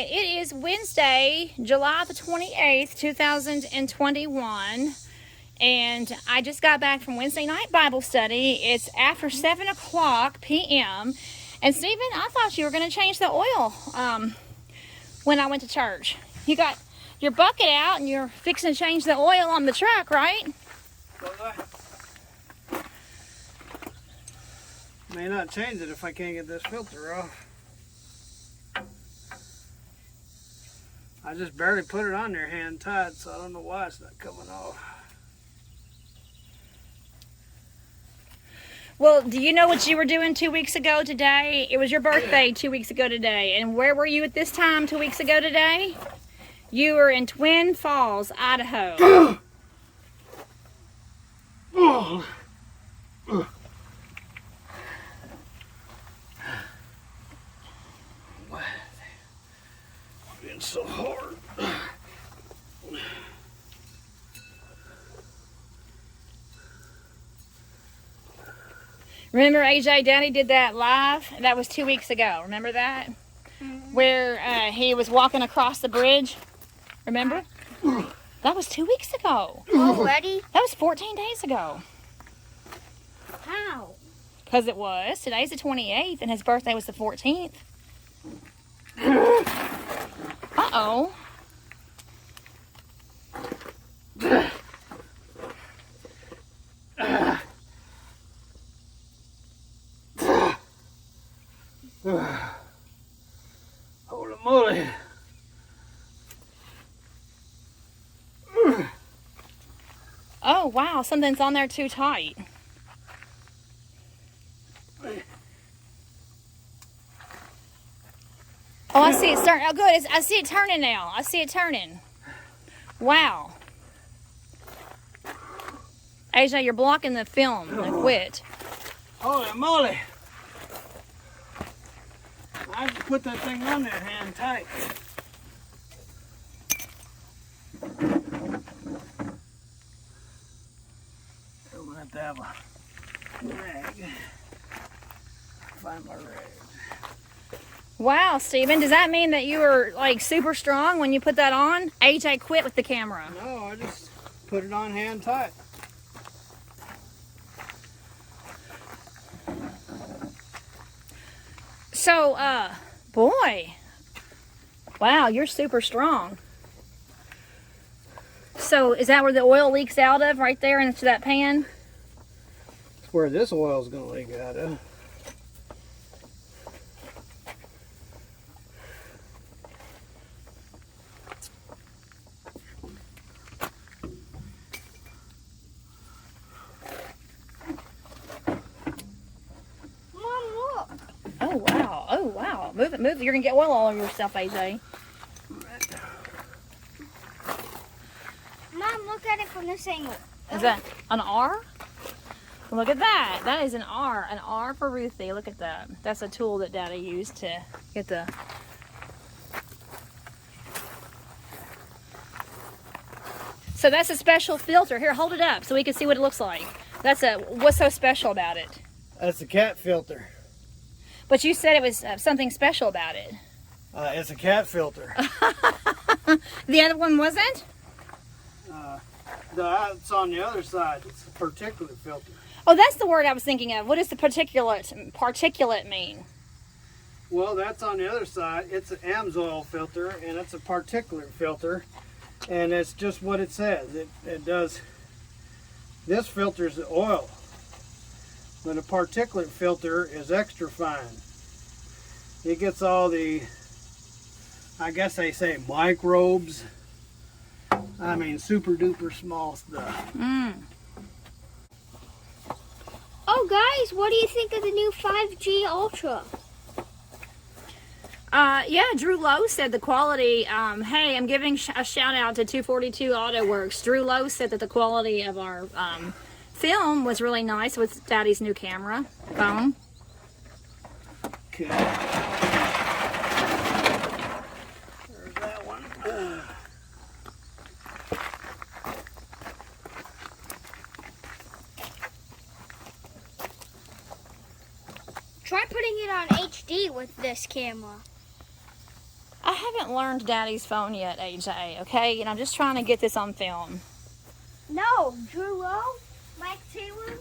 It is Wednesday, July the 28th, 2021, and I just got back from Wednesday night Bible study. It's after 7 o'clock p.m. And Stephen, I thought you were going to change the oil when I went to church. You got your bucket out and you're fixing to change the oil on the truck, right? May not change it if I can't get this filter off. I just barely put it on there hand tight, so I don't know why it's not coming off. Well, do you know what you were doing 2 weeks ago today? It was your birthday 2 weeks ago today. And where were you at this time 2 weeks ago today? You were in Twin Falls, Idaho. It's so hard. Remember AJ, Daddy did that live? That was 2 weeks ago. Remember that? Mm-hmm. Where he was walking across the bridge. Remember? That was 2 weeks ago. Already? That was 14 days ago. How? Because it was. Today's the 28th and his birthday was the 14th. Uh-oh. Holy moly. Oh, wow. Something's on there too tight. Oh, I see it starting. Oh, good. I see it turning now. I see it turning. Wow. AJ, you're blocking the film. Now quit. Holy moly. I have to put that thing on there hand tight. I'm going to have to have a rag. Find my rag. Wow, Stephen, does that mean that you were like super strong when you put that on? AJ quit with the camera. No, I just put it on hand tight. So, boy, wow, you're super strong. So, is that where the oil leaks out of, right there into that pan? That's where this oil is going to leak out of. Oh, wow. Oh, wow. Move it, move it. You're going to get oil all over yourself, AJ. Mom, look at it from this angle. Is that an R? Look at that. That is an R. An R for Ruthie. Look at that. That's a tool that Daddy used to get the... So that's a special filter. Here, hold it up so we can see what it looks like. That's a... What's so special about it? That's a cat filter. But you said it was something special about it. It's a cat filter. The other one wasn't? It's on the other side. It's a particulate filter. Oh, that's the word I was thinking of. What does the particulate mean? Well, that's on the other side. It's an AMSOIL filter, and it's a particulate filter. And it's just what it says. It does. This filters the oil. But a particulate filter is extra fine. It gets all the, I guess they say microbes I mean, super duper small stuff. Oh, guys, what do you think of the new 5G Ultra? Yeah, Drew Lowe said the quality, hey, I'm giving a shout out to 242 Auto Works. Drew Lowe said that the quality of our film was really nice with Daddy's new camera phone. Okay. There's that one. Try putting it on HD with this camera. I haven't learned Daddy's phone yet, AJ, okay? And I'm just trying to get this on film. No, Drew Lowe, Mike Taylor,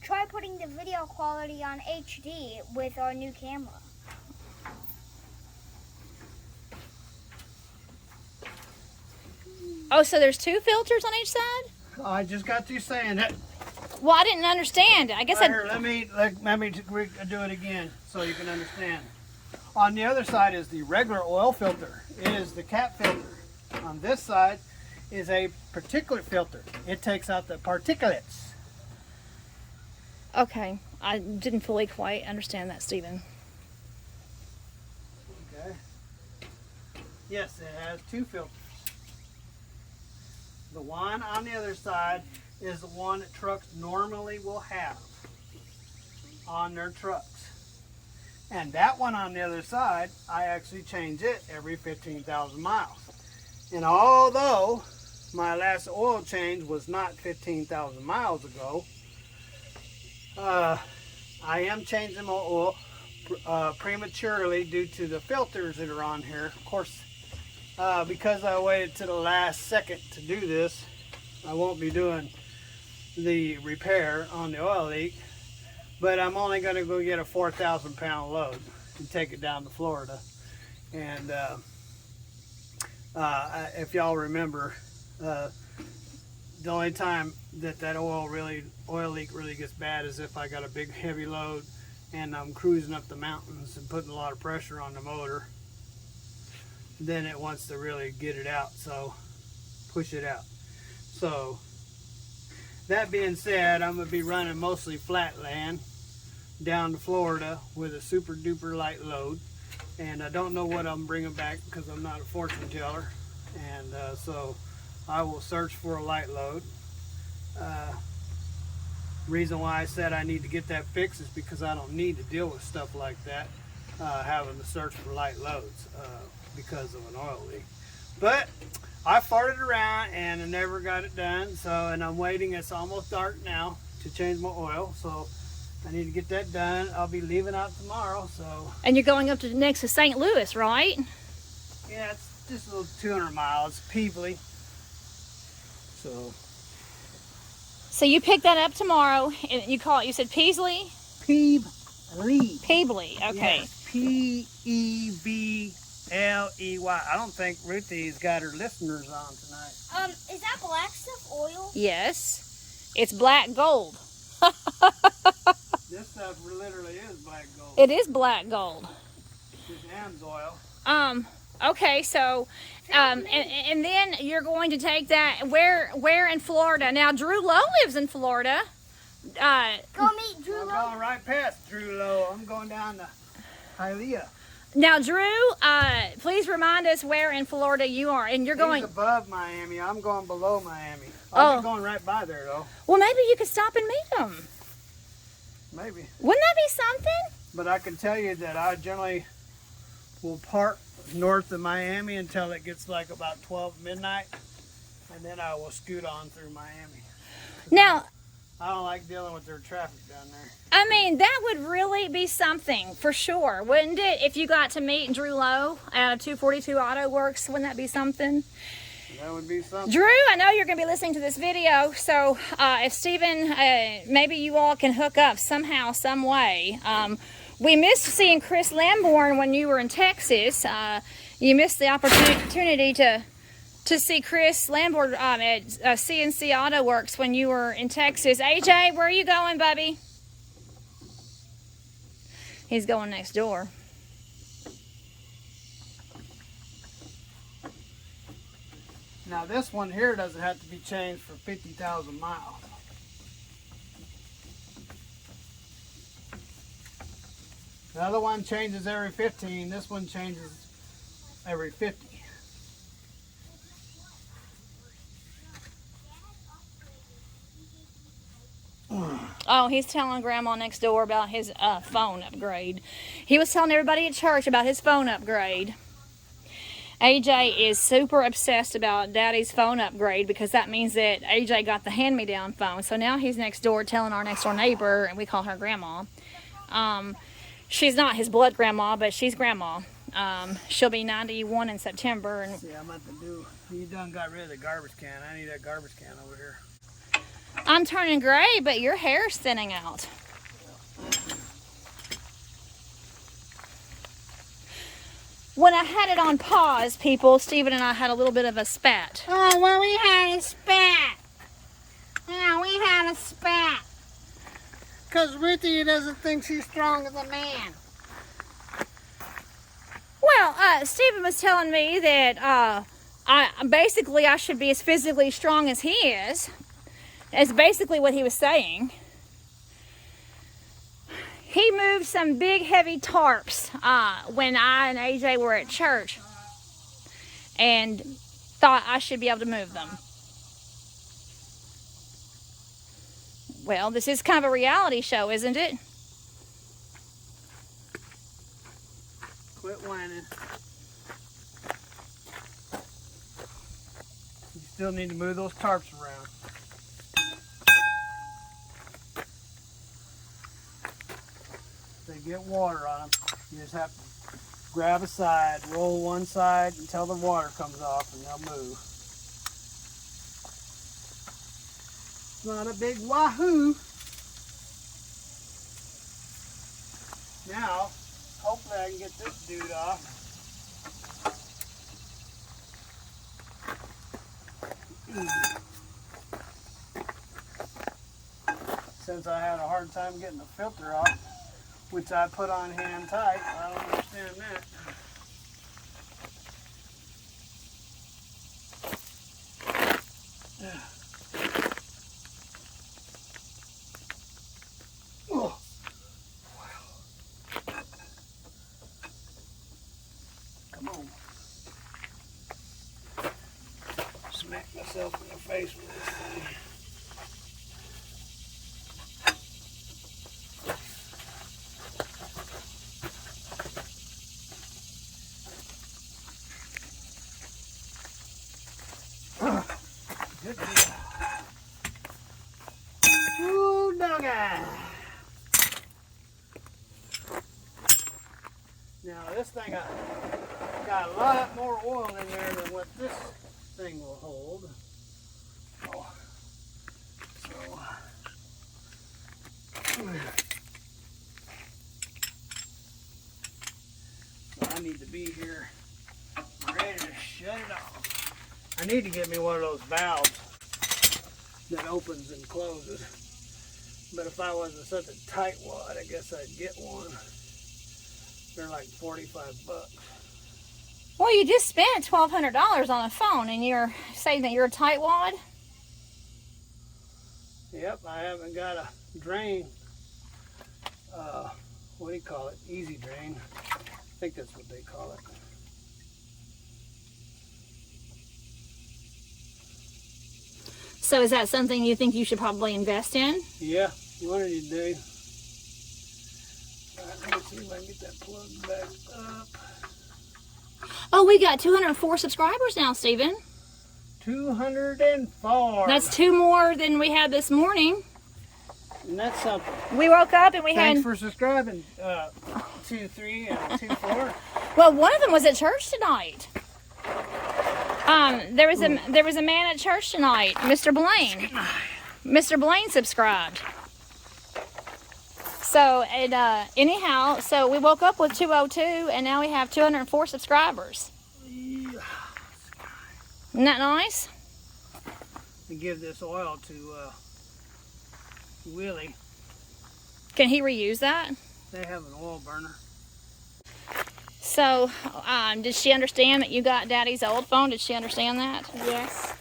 try putting the video quality on HD with our new camera. Oh, so there's two filters on each side? I just got through saying it. Well, I didn't understand. I guess Right here, let me do it again so you can understand. On the other side is the regular oil filter. It is the cap filter. On this side is a particulate filter. It takes out the particulates. Okay, I didn't fully quite understand that, Stephen. Okay. Yes, it has two filters. The one on the other side is the one that trucks normally will have on their trucks. And that one on the other side, I actually change it every 15,000 miles. And although my last oil change was not 15,000 miles ago, I am changing my oil prematurely due to the filters that are on here. Of course, because I waited to the last second to do this, I won't be doing the repair on the oil leak. But I'm only going to go get a 4,000 pound load and take it down to Florida. And if y'all remember, the only time that oil leak really gets bad is if I got a big heavy load and I'm cruising up the mountains and putting a lot of pressure on the motor. Then it wants to really get it out, so push it out. So that being said, I'm going to be running mostly flat land down to Florida with a super duper light load, and I don't know what I'm bringing back because I'm not a fortune teller, and so I will search for a light load. Reason why I said I need to get that fixed is because I don't need to deal with stuff like that, having to search for light loads because of an oil leak. But I farted around and I never got it done, and I'm waiting. It's almost dark now to change my oil, so I need to get that done. I'll be leaving out tomorrow, so. And you're going up to next to St. Louis, right? Yeah, it's just a little 200 miles, Peebly. So you pick that up tomorrow, and you said Peasley? Peebly. Peebly, okay. Yes, Peebley. I don't think Ruthie's got her listeners on tonight. Is that black stuff oil? Yes. It's black gold. This stuff literally is black gold. It is black gold. It's AMSOIL. Okay, so, and then you're going to take that, where in Florida? Now, Drew Lowe lives in Florida. Go meet Drew I'm Lowe. going right past Drew Lowe. I'm going down to Hialeah. Now, Drew, please remind us where in Florida you are, and you're going. He's above Miami. I'm going below Miami. I'll be going right by there, though. Well, maybe you could stop and meet him. Maybe. Wouldn't that be something? But I can tell you that I generally will park north of Miami until it gets like about 12 midnight, and then I will scoot on through Miami. Now, I don't like dealing with their traffic down there. I mean, that would really be something, for sure, wouldn't it? If you got to meet Drew Lowe out of 242 Auto Works, wouldn't that be something? That would be something. Drew, I know you're going to be listening to this video, so if Stephen, maybe you all can hook up somehow, some way. We missed seeing Chris Lamborn when you were in Texas. You missed the opportunity to see Chris Lamborn at CNC Auto Works when you were in Texas. AJ, where are you going, bubby? He's going next door. Now this one here doesn't have to be changed for 50,000 miles. The other one changes every 15. This one changes every 50. Oh, he's telling Grandma next door about his phone upgrade. He was telling everybody at church about his phone upgrade. AJ is super obsessed about Daddy's phone upgrade because that means that AJ got the hand-me-down phone. So now he's next door telling our next door neighbor, and we call her Grandma. She's not his blood grandma, but she's Grandma. She'll be 91 in September. And see, I'm about to do. You done got rid of the garbage can. I need that garbage can over here. I'm turning gray, but your hair's thinning out. When I had it on pause, people, Stephen and I had a little bit of a spat. Oh, well, we had a spat. Yeah, we had a spat. Because Ruthie doesn't think she's strong as a man. Well, Stephen was telling me that I should be as physically strong as he is. That's basically what he was saying. He moved some big, heavy tarps when I and AJ were at church and thought I should be able to move them. Well, this is kind of a reality show, isn't it? Quit whining. You still need to move those tarps around. They get water on them. You just have to grab a side, roll one side until the water comes off, and they'll move. It's not a big wahoo. Now, hopefully I can get this dude off. Since I had a hard time getting the filter off, which I put on hand tight, I don't understand that. Oh. Come on. Smack myself in the face with this thing. Good deal. Ooh, doggy. Now this thing got a lot more oil in there than what this thing will hold. Oh. So I need to be here ready to shut it off. I need to get me one of those valves that opens and closes. But if I wasn't such a tightwad, I guess I'd get one. They're like $45. Well, you just spent $1,200 on a phone, and you're saying that you're a tightwad? Yep, I haven't got a drain. What do you call it? Easy drain. I think that's what they call it. So is that something you think you should probably invest in? Yeah, one of these days. Let me see if I can get that plugged back up. Oh, we got 204 subscribers now, Stephen. 204. That's 2 more than we had this morning. And that's something. We woke up and we Thanks had... for subscribing. 2, 3, and 2, 4. Well, one of them was at church tonight. There was a man at church tonight, Mr. Blaine. Mr. Blaine subscribed. So, anyhow, so we woke up with 202, and now we have 204 subscribers. Yeah. Isn't that nice? And give this oil to Willie. Can he reuse that? They have an oil burner. So, did she understand that you got Daddy's old phone? Did she understand that? Yes.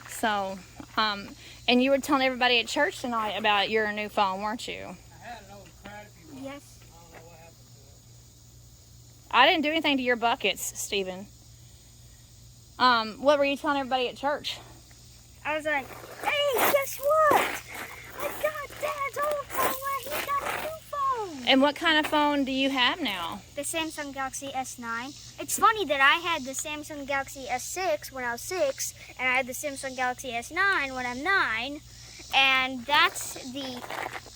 So, and you were telling everybody at church tonight about your new phone, weren't you? I had an old crappy one. Yes. I don't know what happened to it. I didn't do anything to your buckets, Stephen. What were you telling everybody at church? I was like, hey, guess what? I got Dad's old phone where he got a new phone. And what kind of phone do you have now? The Samsung Galaxy S9. It's funny that I had the Samsung Galaxy S6 when I was 6, and I had the Samsung Galaxy S9 when I'm 9, and that's the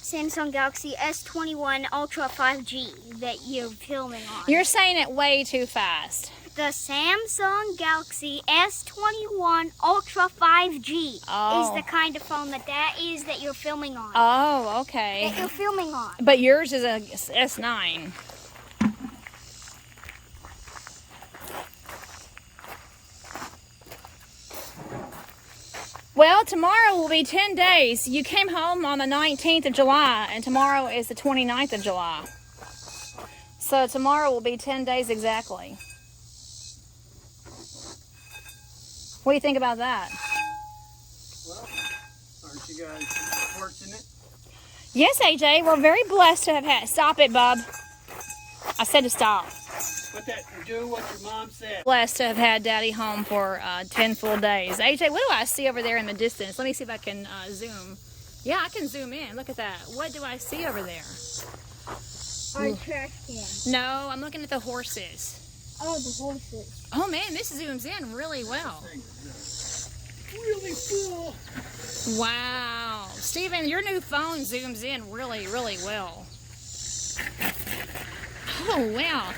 Samsung Galaxy S21 Ultra 5G that you're filming on. You're saying it way too fast. The Samsung Galaxy S21 Ultra 5G Oh. is the kind of phone that is that you're filming on. Oh, okay. That you're filming on. But yours is a S9. Well, tomorrow will be 10 days. You came home on the 19th of July, and tomorrow is the 29th of July. So tomorrow will be 10 days exactly. What do you think about that? Well, aren't you guys fortunate? Yes, AJ, we're very blessed to have had... Stop it, bub. I said to stop. Do what your mom said. Blessed to have had Daddy home for 10 full days. AJ, what do I see over there in the distance? Let me see if I can zoom. Yeah, I can zoom in. Look at that. What do I see over there? Our trash can. No, I'm looking at the horses. Oh, the horses. Oh man, this zooms in really well. Really full. Wow. Steven, your new phone zooms in really, really well. Oh, wow.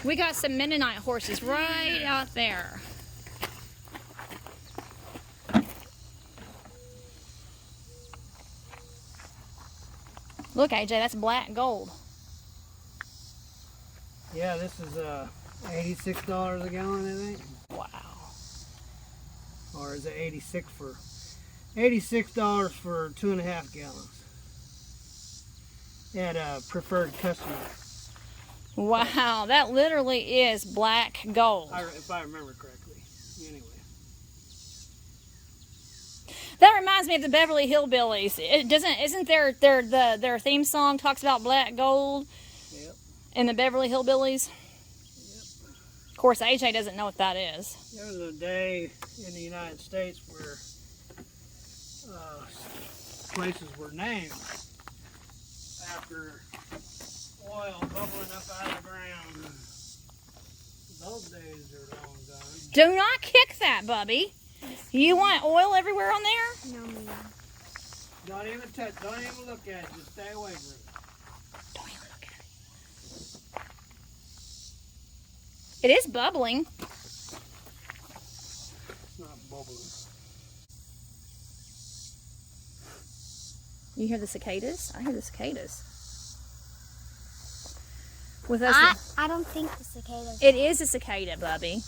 We got some Mennonite horses right out there. Look, AJ, that's black gold. Yeah, this is $86 a gallon, I think. Wow. Or is it $86 for 2.5 gallons at a preferred customer? Wow, that literally is black gold. If I remember correctly. Anyway. That reminds me of the Beverly Hillbillies. Isn't their theme song talks about black gold? Yep. In the Beverly Hillbillies? Yep. Of course, AJ doesn't know what that is. There was a day in the United States where places were named after oil bubbling up out of the ground. Those days are long gone. Do not kick that, Bubby. You want oil everywhere on there? No, ma'am. Don't even touch. Don't even look at it. Just stay away from it. Don't even look at it. It is bubbling. It's not bubbling. You hear the cicadas? I hear the cicadas. With us, I don't think the cicadas. it is a cicada, Bubby.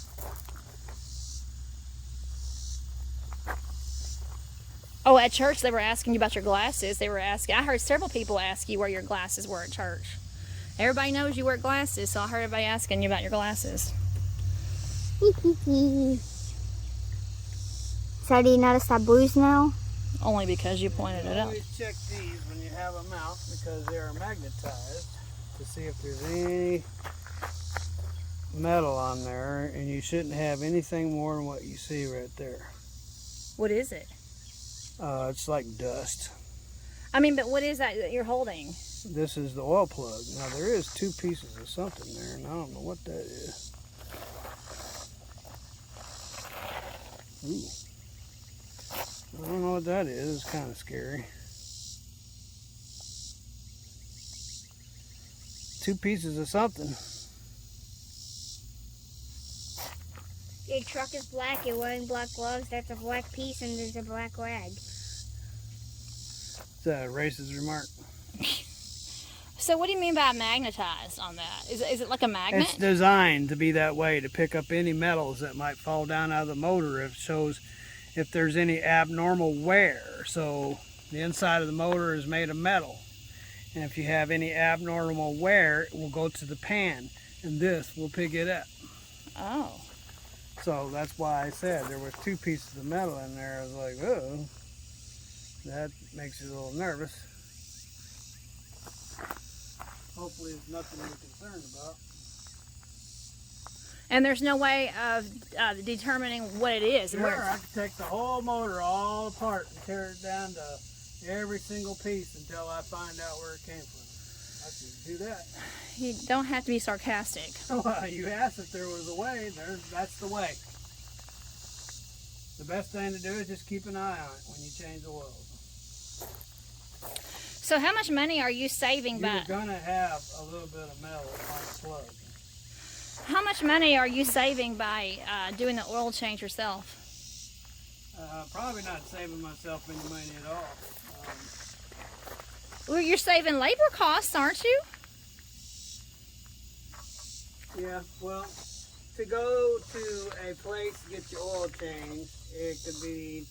Oh, at church they were asking you about your glasses. They were asking. I heard several people ask you where your glasses were at church. Everybody knows you wear glasses, so I heard everybody asking you about your glasses. So do you notice that bruise now? Only because you pointed it out. Always check these when you have them out because they are magnetized to see if there's any metal on there, and you shouldn't have anything more than what you see right there. What is it? It's like dust. I mean, but what is that you're holding? This is the oil plug. Now there is two pieces of something there, and I don't know what that is. Ooh. I don't know what that is. It's kind of scary. Two pieces of something. Your truck is black, you're wearing black gloves, that's a black piece, and there's a black rag. It's a racist remark. So what do you mean by magnetized on that? Is it like a magnet? It's designed to be that way, to pick up any metals that might fall down out of the motor. It shows if there's any abnormal wear. So the inside of the motor is made of metal. And if you have any abnormal wear, it will go to the pan. and this will pick it up. Oh. So that's why I said there was 2 pieces of metal in there. I was like, oh, that makes you a little nervous. Hopefully it's nothing you're concerned about. And there's no way of determining what it is. Sure, I can take the whole motor all apart and tear it down to every single piece until I find out where it came from. I can do that. You don't have to be sarcastic. Well, you asked if there was a way. That's the way. The best thing to do is just keep an eye on it when you change the oil. So how much money are you saving by? You're going to have a little bit of metal on the plug. How much money are you saving by doing the oil change yourself? Probably not saving myself any money at all. Well, you're saving labor costs, aren't you? Yeah, well, to go to a place to get your oil changed, it could be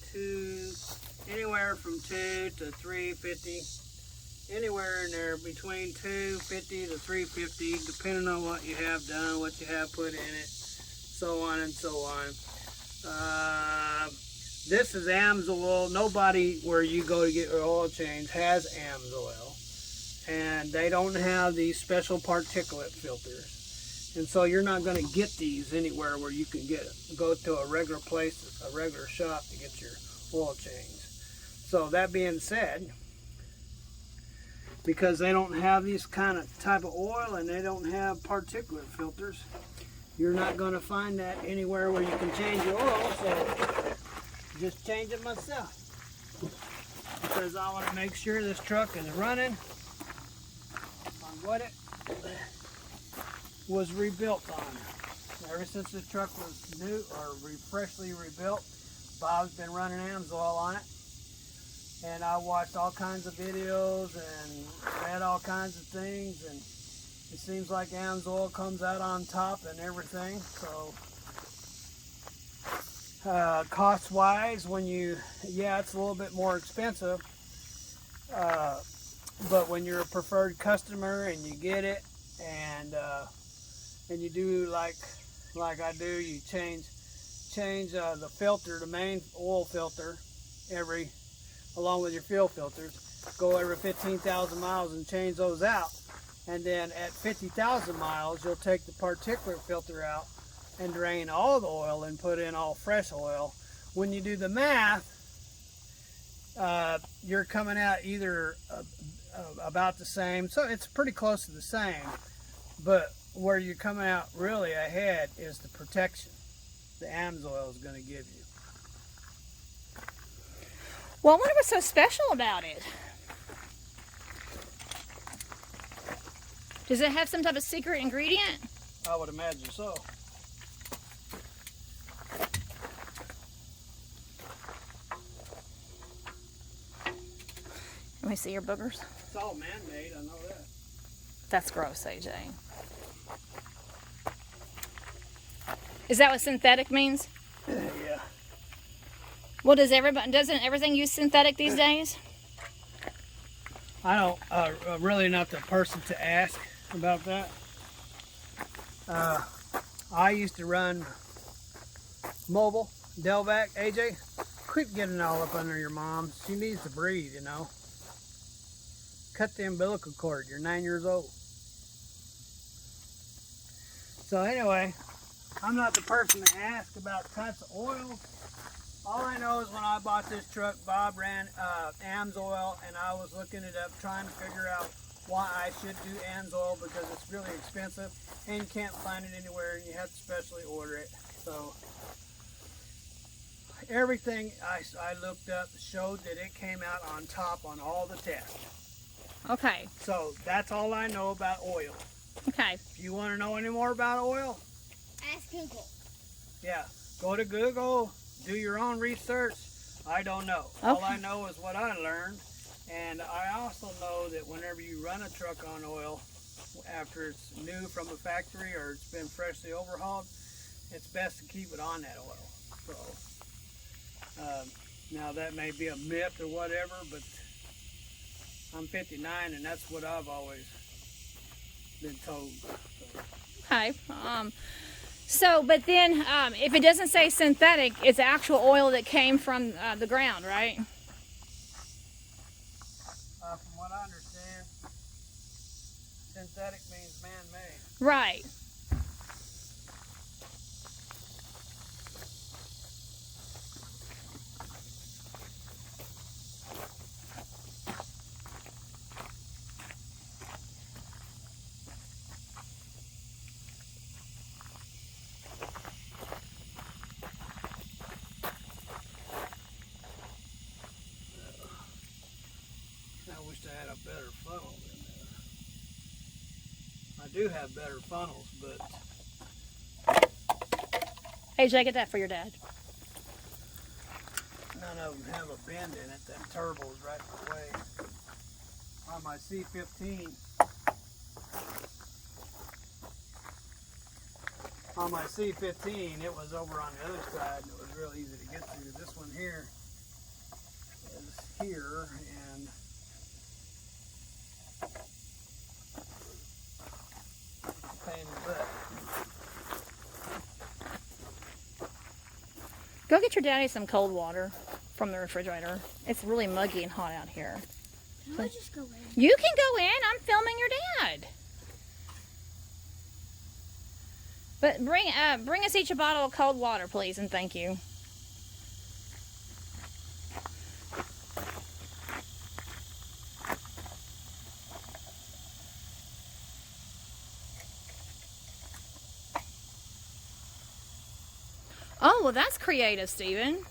anywhere from $2 to $3.50. Anywhere in there between $2.50 to $3.50, depending on what you have done, what you have put in it, so on and so on. This is AMSOIL. Nobody where you go to get your oil change has AMSOIL, and they don't have these special particulate filters. And so you're not going to get these anywhere where you can get it. Go to a regular place, a regular shop to get your oil change. So that being said, because they don't have these type of oil and they don't have particulate filters, you're not going to find that anywhere where you can change your oil. So just change it myself, because I want to make sure this truck is running on what it was rebuilt on. Ever since this truck was new or freshly rebuilt, Bob's been running AMSOIL on it. And I watched all kinds of videos and read all kinds of things, and it seems like AMSOIL comes out on top and everything. So cost wise, it's a little bit more expensive, but when you're a preferred customer and you get it, and you do like I do, you change the filter, the main oil filter, along with your fuel filters, go every 15,000 miles and change those out. And then at 50,000 miles, you'll take the particulate filter out and drain all the oil and put in all fresh oil. When you do the math, you're coming out either about the same, so it's pretty close to the same, but where you're coming out really ahead is the protection the AMSOIL is going to give you. Well, I wonder what's so special about it. Does it have some type of secret ingredient? I would imagine so. Let me see your boogers. It's all man-made, I know that. That's gross, AJ. Is that what synthetic means? Yeah. Well, doesn't everything use synthetic these days? I don't, really not the person to ask about that. I used to run mobile, Delvac. AJ, quit getting all up under your mom. She needs to breathe, you know. Cut the umbilical cord. You're 9 years old. So anyway, I'm not the person to ask about types of oil. All I know is when I bought this truck, Bob ran AMSOIL, and I was looking it up, trying to figure out why I should do AMSOIL, because it's really expensive and you can't find it anywhere, and you have to specially order it. So everything I looked up showed that it came out on top on all the tests. Okay. So that's all I know about oil. Okay. If you want to know any more about oil, Ask Google. yeah, go to Google, do your own research. I don't know. Okay. All I know is what I learned. And I also know that whenever you run a truck on oil, after it's new from a factory or it's been freshly overhauled, it's best to keep it on that oil. So, now that may be a myth or whatever, but I'm 59 and that's what I've always been told. So, Okay. So, but then if it doesn't say synthetic, it's actual oil that came from the ground, right? From what I understand, synthetic means man-made. Right. I wish I had a better funnel than that. I do have better funnels, but AJ, get that for your dad. none of them have a bend in it. That turbo's right in the way. On my C15, it was over on the other side, and it was real easy to get to. This one here is here, and pain in the butt. Go get your daddy some cold water from the refrigerator. It's really muggy and hot out here. I'll just go in. You can go in. I'm filming your dad. But bring us each a bottle of cold water, please, and thank you. Oh, well, that's creative, Stephen.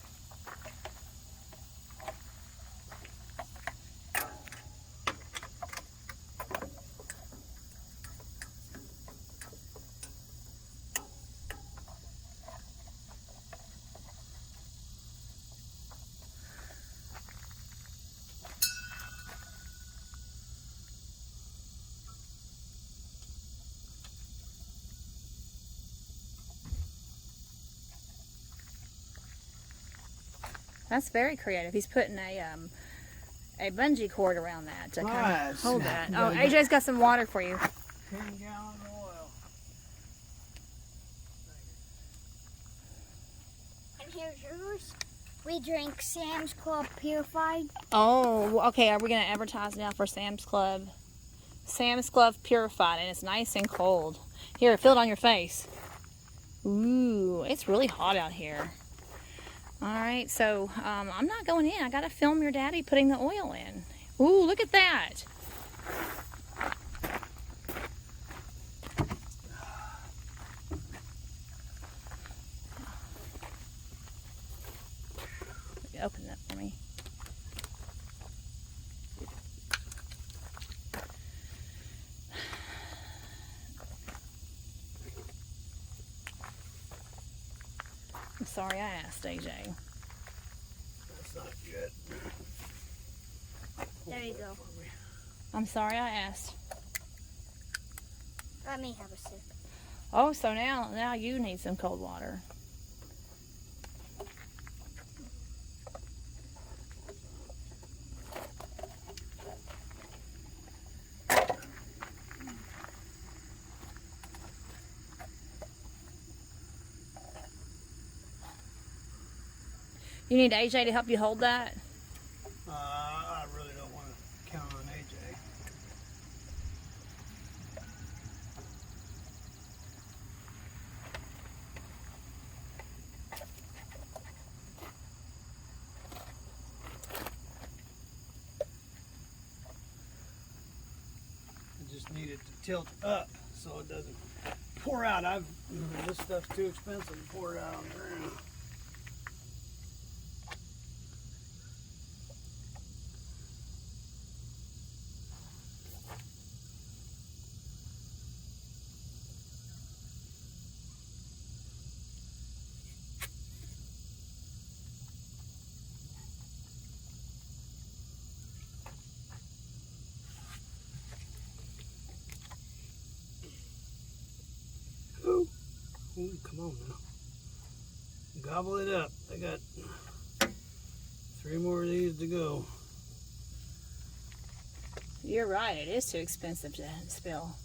That's very creative. He's putting a bungee cord around that to kind of Nice. hold that. Yeah, Oh, AJ's got some water for you. 10 gallons of oil. And here's yours. We drink Sam's Club Purified. Oh, okay. Are we going to advertise now for Sam's Club? Sam's Club Purified, and it's nice and cold. Here, feel it on your face. Ooh, it's really hot out here. All right, so I'm not going in. I got to film your daddy putting the oil in. Ooh, look at that. Open that for me. I'm sorry I asked, AJ. That's not good. There you go. I'm sorry I asked. Let me have a sip. Oh, so now you need some cold water. You need AJ to help you hold that? I really don't want to count on AJ. I just need it to tilt up so it doesn't pour out. This stuff's too expensive to pour it out on the ground. Ooh, come on now. Gobble it up. I got 3 more of these to go. You're right. It is too expensive to spill.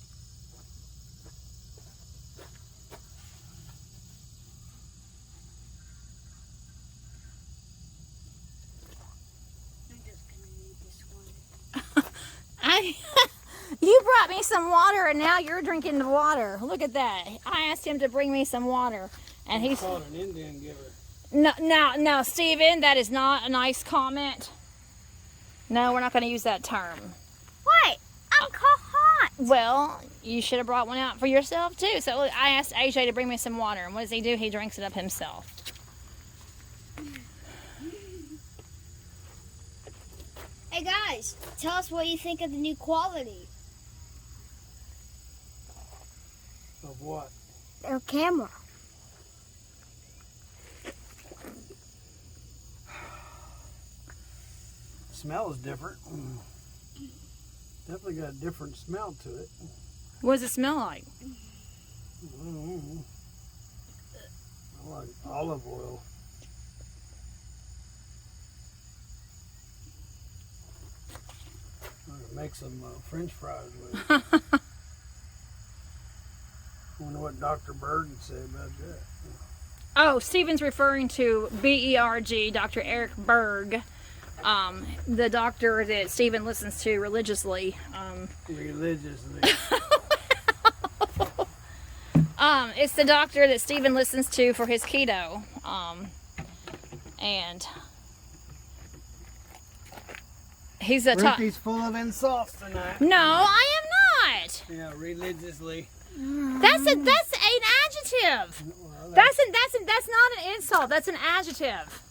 You brought me some water, and now you're drinking the water. Look at that. I asked him to bring me some water, and he's called an Indian giver. No, Stephen, that is not a nice comment. No, we're not going to use that term. What? I'm hot. Well, you should have brought one out for yourself too. So I asked AJ to bring me some water, and what does he do? He drinks it up himself. Hey guys, tell us what you think of the new quality Of what? of camera. Smell is different. Definitely got a different smell to it. What does it smell like? I like olive oil. I'm gonna make some French fries with it. I wonder what Dr. Berg would say about that. Oh, Stephen's referring to BERG, Dr. Eric Berg, the doctor that Stephen listens to religiously. Religiously. It's the doctor that Stephen listens to for his keto. And he's a top. Ruthie's full of insults tonight. No, I am not. Yeah, religiously. That's an adjective. Well, That's not an insult. That's an adjective.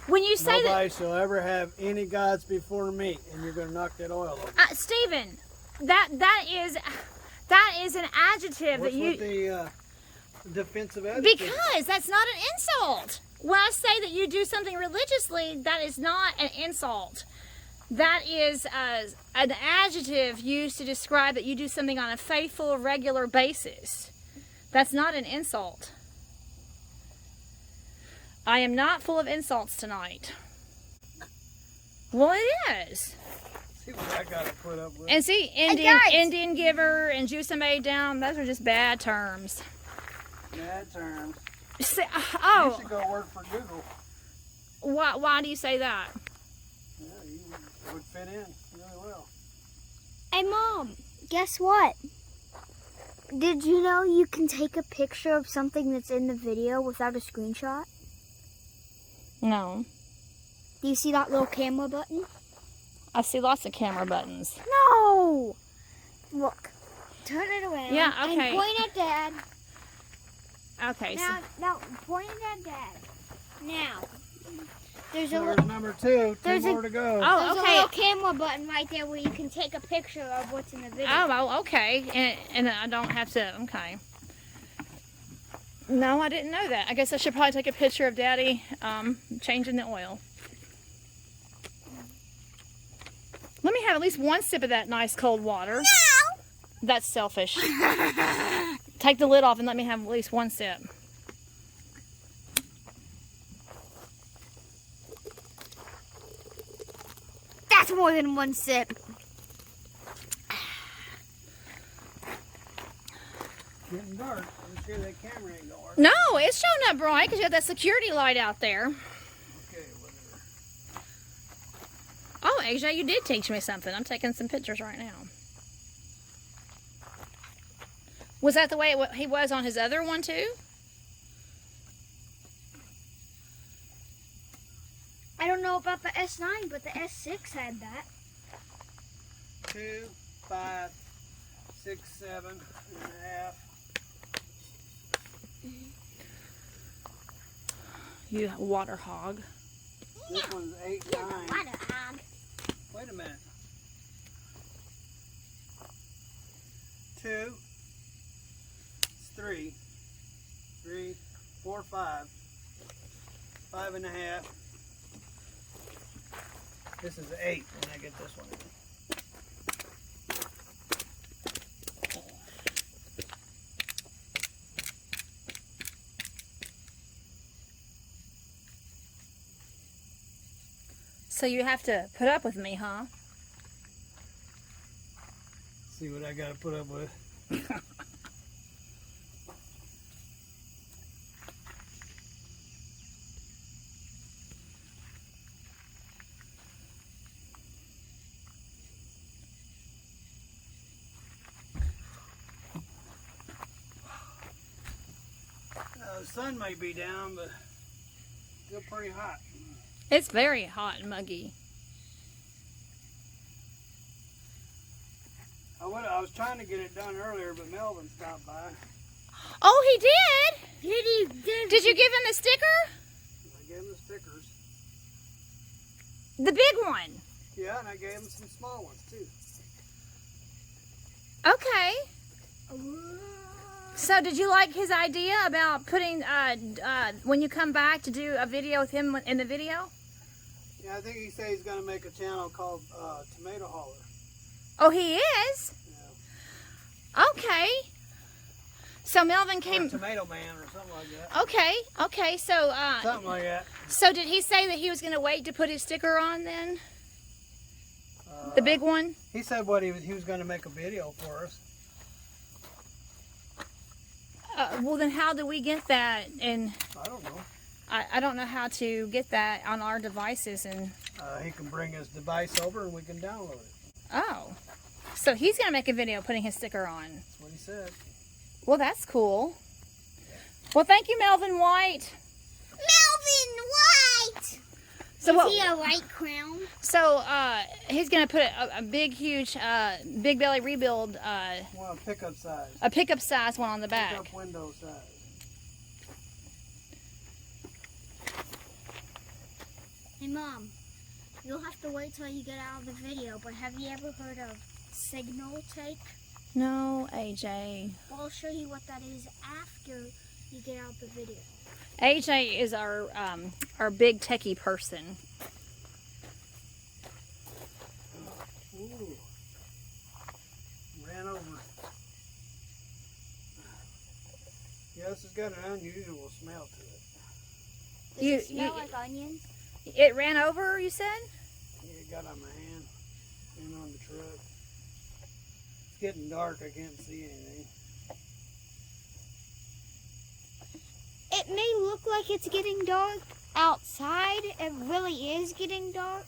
When you say nobody shall ever have any gods before me, and you're going to knock that oil over. Stephen, that is an adjective What's that you. with the defensive adjective? Because that's not an insult. When I say that you do something religiously, that is not an insult. That is an adjective used to describe that you do something on a faithful, regular basis. That's not an insult. I am not full of insults tonight. Well, it is. See what I got to put up with. And see, Indian giver and juice I made down, those are just bad terms. Bad terms. See, You should go work for Google. why do you say that? Yeah, you would fit in really well. Hey Mom, guess what? Did you know you can take a picture of something that's in the video without a screenshot? No. Do you see that little camera button? I see lots of camera buttons. No! Look. Turn it around. Yeah, okay. And point at Dad. Okay. Now, point it at Dad. Now. There's a There's little... number two. Two more to go. Oh, There's a okay. little camera button right there where you can take a picture of what's in the video. Oh, okay. And I don't have to. Okay. No, I didn't know that. I guess I should probably take a picture of Daddy changing the oil. Let me have at least one sip of that nice cold water. No! That's selfish. Take the lid off and let me have at least one sip. That's more than one sip. Getting dark. I'm sure that camera ain't gonna work. No, it's showing up bright because you got that security light out there. Okay, whatever. Oh, AJ, you did teach me something. I'm taking some pictures right now. Was that the way he was on his other one too? I don't know about the S9, but the S6 had that. 2, 5, 6, 7.5. You water hog. This one's 8, 9. Water hog. Wait a minute. 2, 3, 3, 4, 5, 5.5. This is 8 when I get this one. So you have to put up with me, huh? See what I gotta put up with. the sun may be down, but still pretty hot. It's very hot and muggy. I was trying to get it done earlier, but Melvin stopped by. Oh, he did? Did Did you give him the sticker? I gave him the stickers. The big one. Yeah, and I gave him some small ones too. Okay. So did you like his idea about putting, when you come back to do a video with him in the video? Yeah, I think he said he's going to make a channel called Tomato Hauler. Oh, he is? Yeah. Okay. So Melvin Or came... Tomato Man or something like that. Okay, so... Something like that. So did he say that he was going to wait to put his sticker on then? The big one? He said he was going to make a video for us. Well, then how do we get that? And I don't know. I don't know how to get that on our devices. And He can bring his device over and we can download it. oh, so he's going to make a video putting his sticker on. That's what he said. Well, that's cool. Well, thank you, Melvin White. Melvin White! So Is he a white crown? So he's going to put a big, huge, big belly rebuild, Well, pickup size. a pickup size one on the back. Pickup window size. Hey, Mom. You'll have to wait till you get out of the video, but have you ever heard of signal take? No, AJ. Well, I'll show you what that is after you get out of the video. AJ is our big techie person. Ooh. Ran over. Yeah, this has got an unusual smell to it. Does it smell like onions? It ran over, you said? Yeah, it got on my hand and on the truck. It's getting dark, I can't see anything. It may look like it's getting dark outside. It really is getting dark,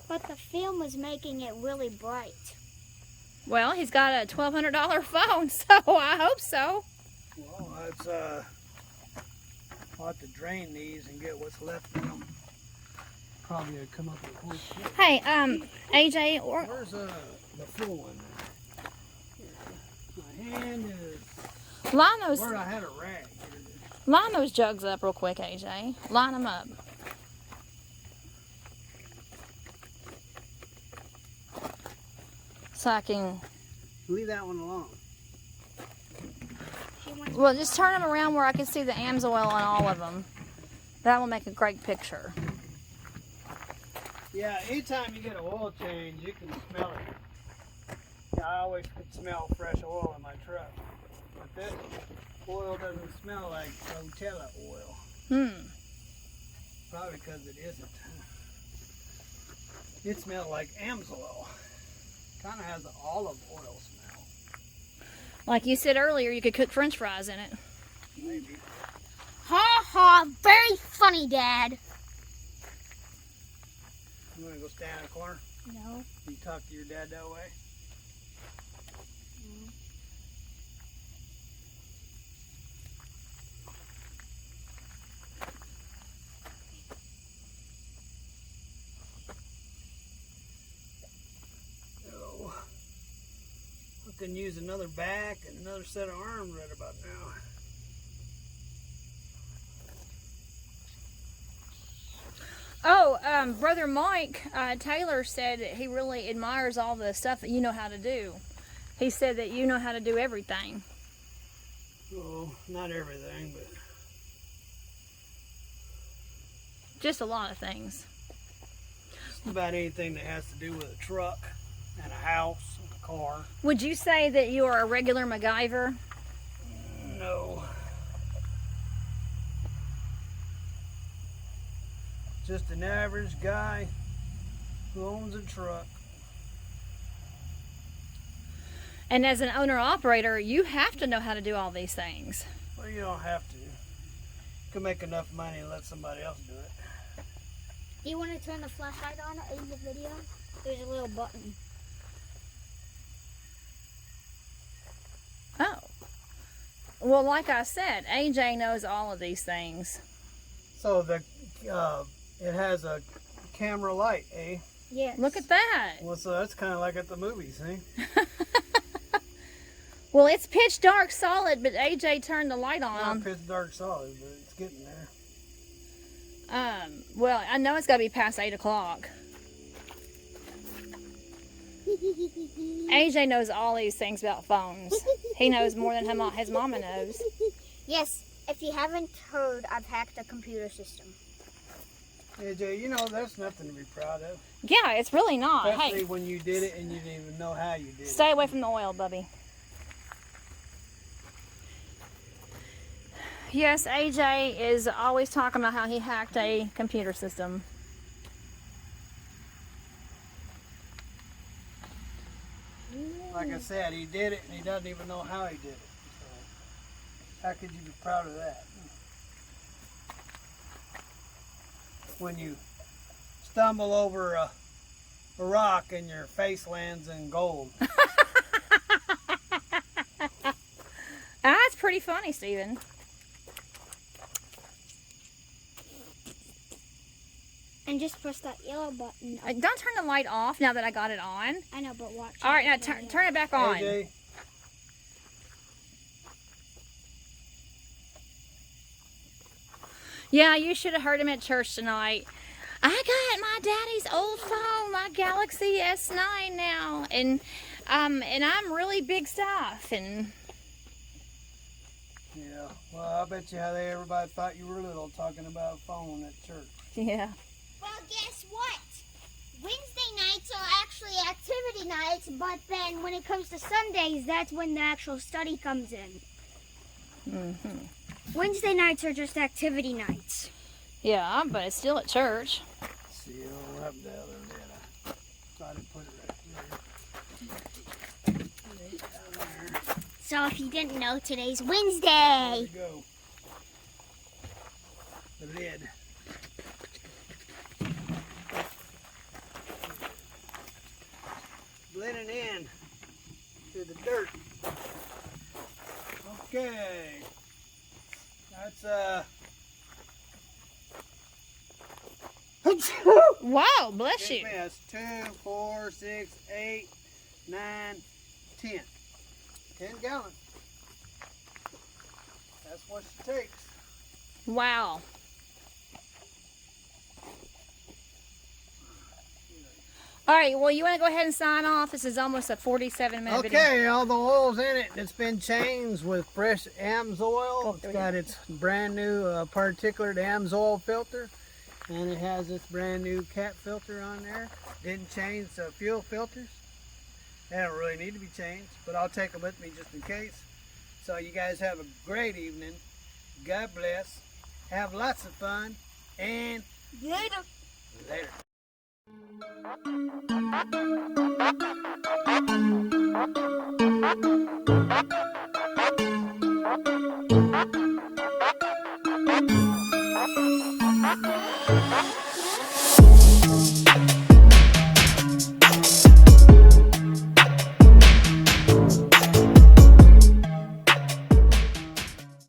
but the film is making it really bright. Well, he's got a $1,200 phone, so I hope so. Well, it's I'll have to drain these and get what's left of them. Probably I'd come up with a whole shit. Hey, AJ, Where's the full one? My hand is line those, where I had a rag. line those jugs up real quick, AJ. Line them up. So I can, Leave that one alone. well, just turn them around where I can see the AMSOIL on all of them. That will make a great picture. Yeah, anytime you get an oil change, you can smell it. Yeah, I always could smell fresh oil in my truck. But this oil doesn't smell like Rotella oil. Probably because it isn't. It smells like AMSOIL. Kind of has an olive oil smell. Like you said earlier, you could cook French fries in it. Maybe. Ha ha, very funny, Dad. You want to go stand in a corner? No. You talk to your dad that way? No. I can use another back and another set of arms right about now. Oh, Brother Mike Taylor said that he really admires all the stuff that you know how to do. He said that you know how to do everything. Well, not everything, but Just a lot of things. just about anything that has to do with a truck and a house and a car. Would you say that you are a regular MacGyver? No. Just an average guy who owns a truck. And as an owner-operator, you have to know how to do all these things. Well, you don't have to. You can make enough money and let somebody else do it. Do you want to turn the flashlight on in the video? There's a little button. Oh. Well, like I said, AJ knows all of these things. So it has a camera light, eh? Yes. Look at that. Well, so that's kind of like at the movies, eh? Well, it's pitch dark solid, but AJ turned the light Not on. pitch dark solid, but it's getting there. Well, I know it's got to be past 8 o'clock. AJ knows all these things about phones. He knows more than his mama knows. Yes. If you haven't heard, I've hacked a computer system. AJ, you know that's nothing to be proud of. Yeah, it's really not. Especially Hey, when you did it and you didn't even know how you did it. stay away from the oil, Bubby. Yes, AJ is always talking about how he hacked a computer system. Like I said, he did it and he doesn't even know how he did it. So, how could you be proud of that? When you stumble over a rock and your face lands in gold. That's pretty funny, Stephen. And just press that yellow button. Don't turn the light off now that I got it on. I know, but watch. All right, now turn it back on. AJ, Yeah, you should have heard him at church tonight. I got my daddy's old phone, my Galaxy S9 now, and I'm really big stuff. And yeah, well, I bet you how everybody thought you were little talking about a phone at church. yeah. Well, guess what? Wednesday nights are actually activity nights, but then when it comes to Sundays, that's when the actual study comes in. Mhm. Wednesday nights are just activity nights. Yeah, but it's still at church. See, it'll have the other lid. I thought I'd put it right there. Down there. So if you didn't know, today's There Wednesday. we go. The lid. Blending in to the dirt. Okay. That's Wow, bless excuse you. me, that's 2, 4, 6, 8, 9, 10. 10 gallons. That's what she takes. Wow. All right, well, you want to go ahead and sign off? This is almost a 47-minute video. Okay, all the oil's in it. It's been changed with fresh AMSOIL. It's got its brand new particulate AMSOIL filter. And it has this brand new cat filter on there. Didn't change the fuel filters. They don't really need to be changed, but I'll take them with me just in case. So you guys have a great evening. God bless. Have lots of fun. And Later. later. Later.